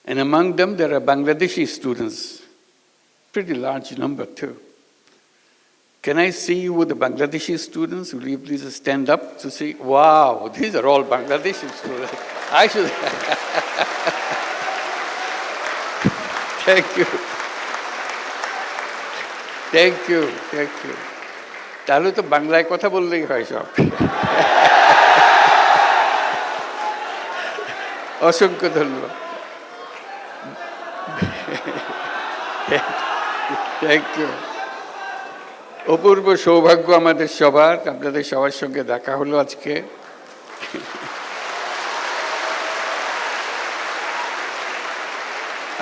And among them, there are Bangladeshi students, pretty large number too. Can I see you with the Bangladeshi students? Will you please stand up to see? Wow, these are all Bangladeshi students. I should. Thank you. Thank you, thank you. তাহলে তো বাংলায় কথা বললেই হয় সব। অসংখ্য ধন্যবাদ। Thank you. অপূর্ব সৌভাগ্য আমাদের সবার, আপনাদের সবার সঙ্গে দেখা হলো আজকে।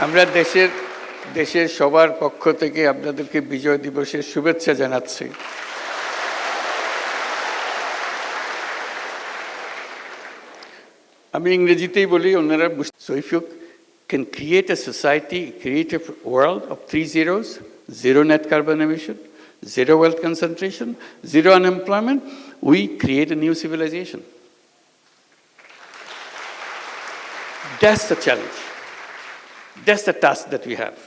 আমরা দেশের সবার পক্ষ থেকে আপনাদেরকে বিজয় দিবসের শুভেচ্ছা জানাচ্ছি। আমি ইংরেজিতেই বলি, অন্যরা So if you can create a society, create a world of 3 zeros, 0 net carbon emission, 0 wealth concentration, 0 unemployment, we create a new civilization. That's the challenge. That's the task that we have.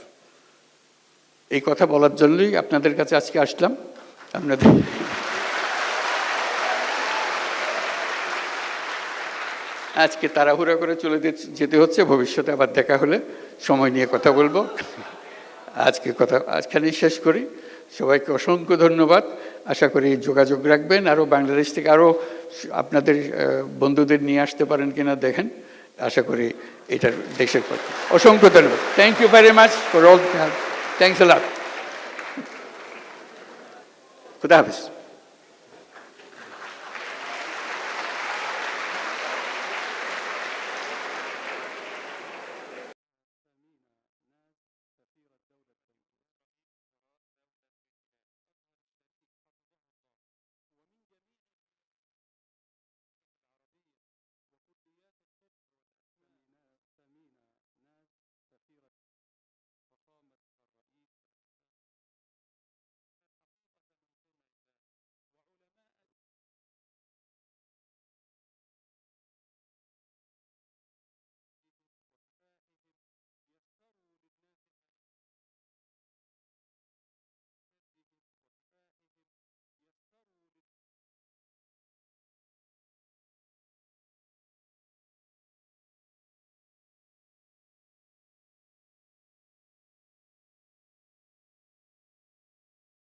এই কথা বলার জন্যই আপনাদের কাছে আজকে আসলাম। আপনাদের আজকে তাড়াহুড়া করে চলে যেতে হচ্ছে, ভবিষ্যতে আবার দেখা হলে সময় নিয়ে কথা বলবো। আজকে কথা আজখানেই শেষ করি। সবাইকে অসংখ্য ধন্যবাদ। আশা করি যোগাযোগ রাখবেন, আরও বাংলাদেশ থেকে আরও আপনাদের বন্ধুদের নিয়ে আসতে পারেন কিনা দেখেন। আশা করি এটার দেশের পক্ষে অসংখ্য ধন্যবাদ। Thank you very much for all. Thanks a lot. খুদা হাফেজ।